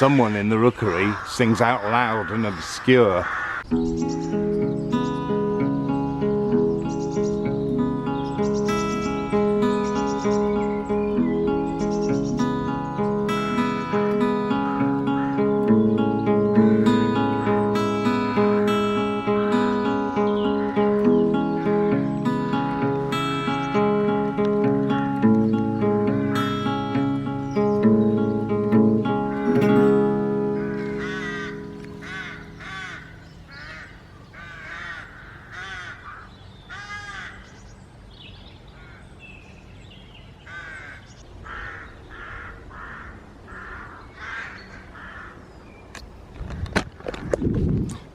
someone in the Rookery sings out loud and obscure.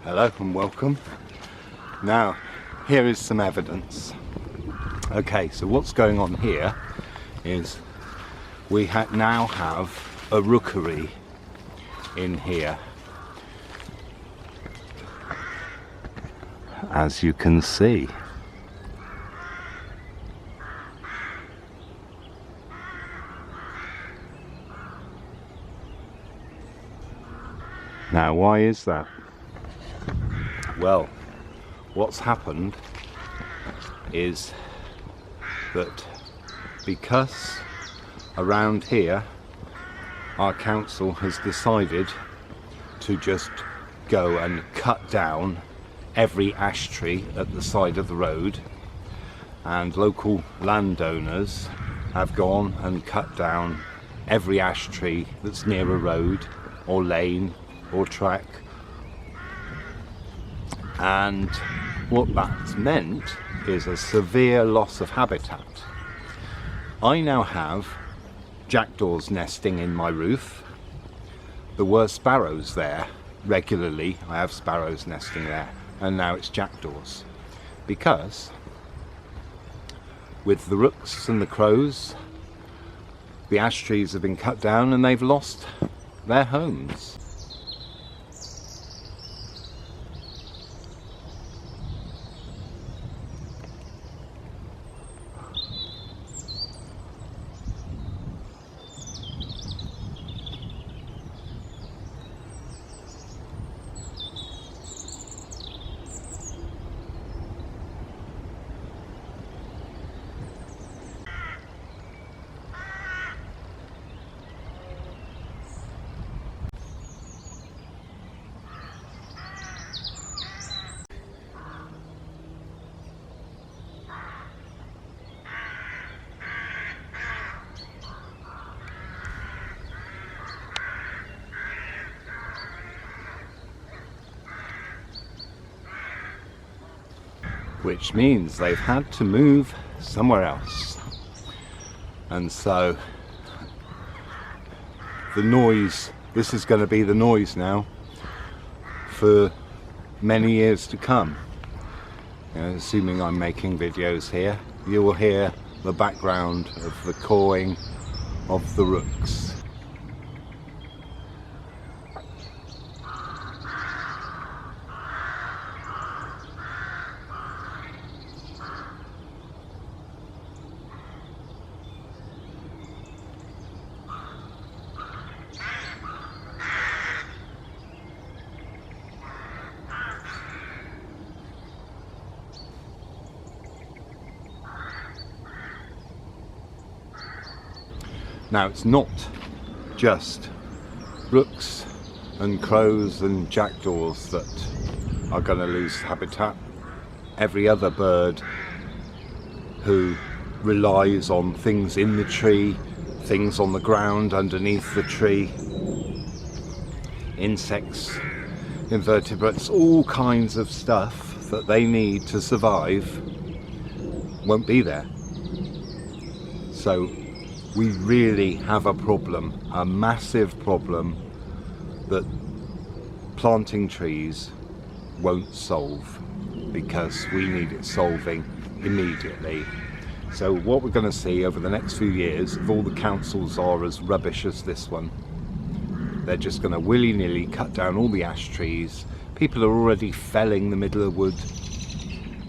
Hello and welcome. Now, here is some evidence. Okay, so what's going on here is we now have a rookery in here, as you can see. Now, why is that? Well, what's happened is that because around here our council has decided to just go and cut down every ash tree at the side of the road, and local landowners have gone and cut down every ash tree that's near a road or lane or track. And what that's meant is a severe loss of habitat. I now have jackdaws nesting in my roof. There were sparrows there regularly. I have sparrows nesting there, and now it's jackdaws. Because with the rooks and the crows, the ash trees have been cut down and they've lost their homes. Which means they've had to move somewhere else. And so the noise, this is going to be the noise now for many years to come. You know, assuming I'm making videos here, you will hear the background of the cawing of the rooks. Now, it's not just rooks and crows and jackdaws that are going to lose habitat. Every other bird who relies on things in the tree, things on the ground underneath the tree, insects, invertebrates, all kinds of stuff that they need to survive won't be there. So we really have a problem, a massive problem that planting trees won't solve, because we need it solving immediately. So what we're going to see over the next few years, if all the councils are as rubbish as this one, they're just going to willy-nilly cut down all the ash trees. People are already felling the middle of the wood,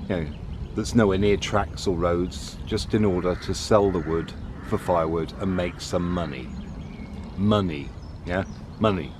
you know, that's nowhere near tracks or roads, just in order to sell the wood for firewood and make some money. Money, yeah? Money.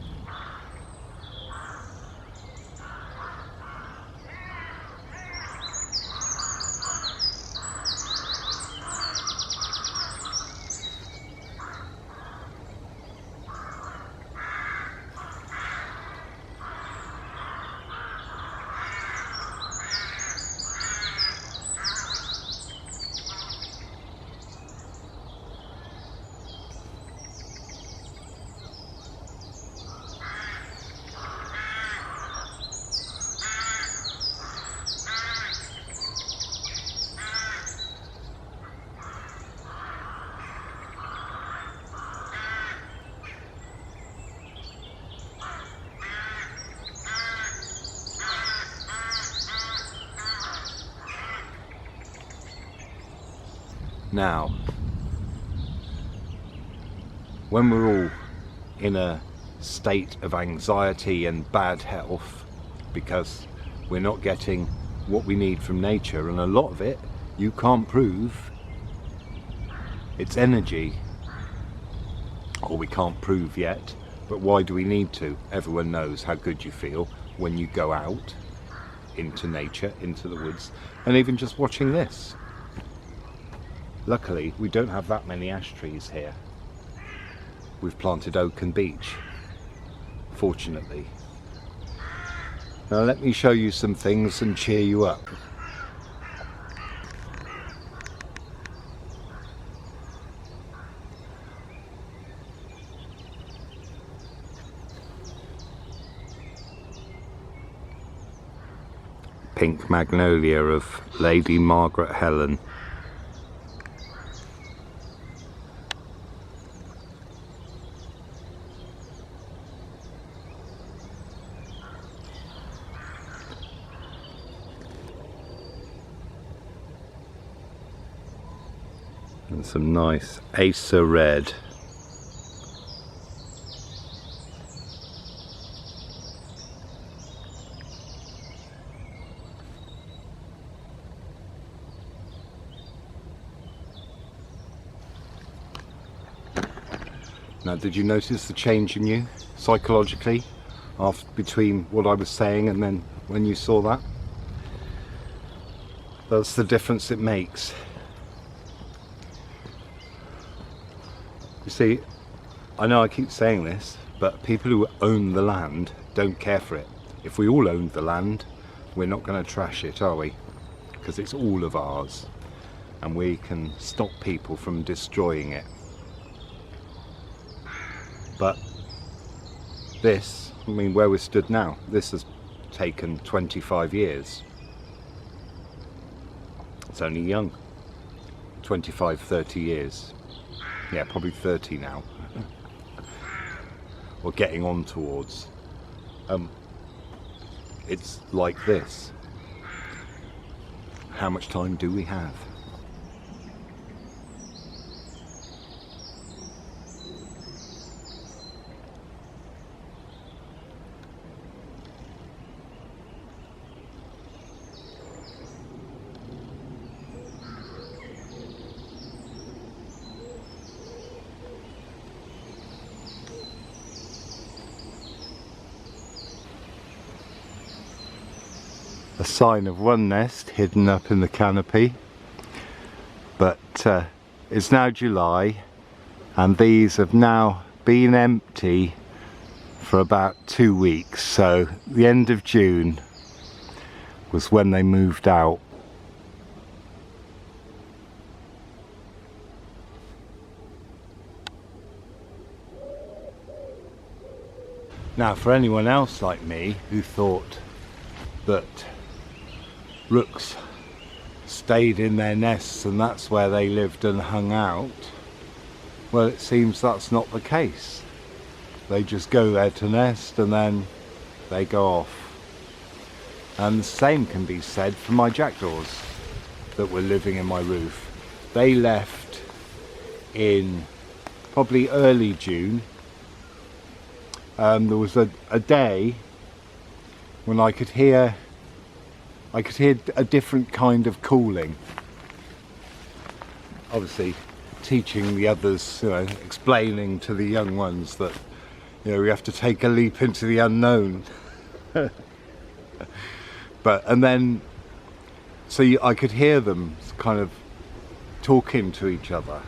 Now, when we're all in a state of anxiety and bad health because we're not getting what we need from nature, and a lot of it you can't prove, it's energy, or we can't prove yet, but why do we need to? Everyone knows how good you feel when you go out into nature, into the woods, and even just watching this. Luckily we don't have that many ash trees here. We've planted oak and beech, fortunately. Now let me show you some things and cheer you up. Pink magnolia of Lady Margaret Helen. And some nice Acer red. Now, did you notice the change in you psychologically between what I was saying and then when you saw that? That's the difference it makes. You see, I know I keep saying this, but people who own the land don't care for it. If we all owned the land, we're not going to trash it, are we? Because it's all of ours, and we can stop people from destroying it. But this, I mean, where we stood now, this has taken 25 years. It's only young. 25, 30 years. Yeah, probably 30 now. Or getting on towards. It's like this. How much time do we have? A sign of one nest hidden up in the canopy, but it's now July and these have now been empty for about 2 weeks, so the end of June was when they moved out. Now, for anyone else like me who thought that rooks stayed in their nests and that's where they lived and hung out, well, it seems that's not the case. They just go there to nest and then they go off. And the same can be said for my jackdaws that were living in my roof. They left in probably early June. There was a day when I could hear a different kind of calling. Obviously teaching the others, you know, explaining to the young ones that, you know, we have to take a leap into the unknown. And then I could hear them kind of talking to each other,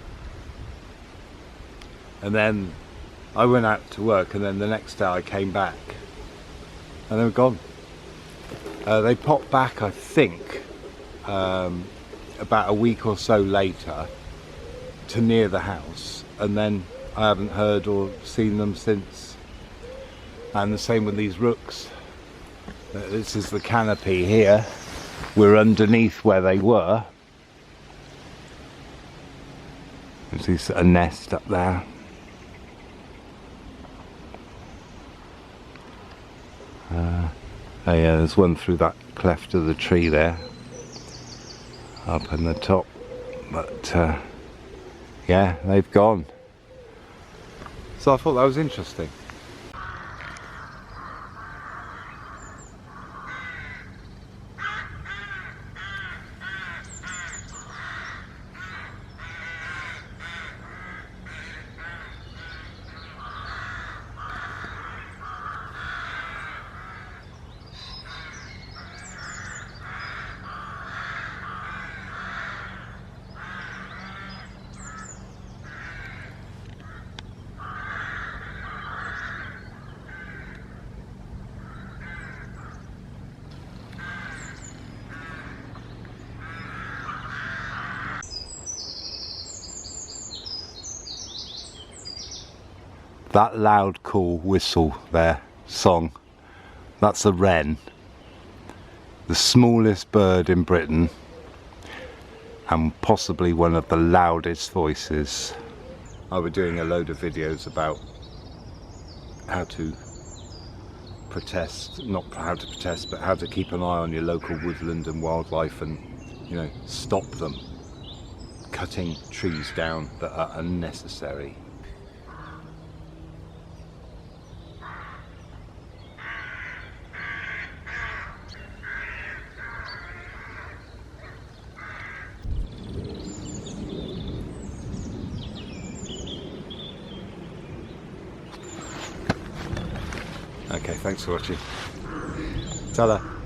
and then I went out to work, and then the next day I came back and they were gone. They popped back, I think, about a week or so later to near the house, and then I haven't heard or seen them since. And the same with these rooks. This is the canopy here. We're underneath where they were. There's a nest up there. Oh yeah, there's one through that cleft of the tree there, up in the top, but yeah, they've gone. So I thought that was interesting. That loud, cool whistle there, song, that's a wren, the smallest bird in Britain and possibly one of the loudest voices. I was doing a load of videos about how to protest, not how to protest, but how to keep an eye on your local woodland and wildlife and, you know, stop them cutting trees down that are unnecessary. Okay, thanks for watching. Ta-da.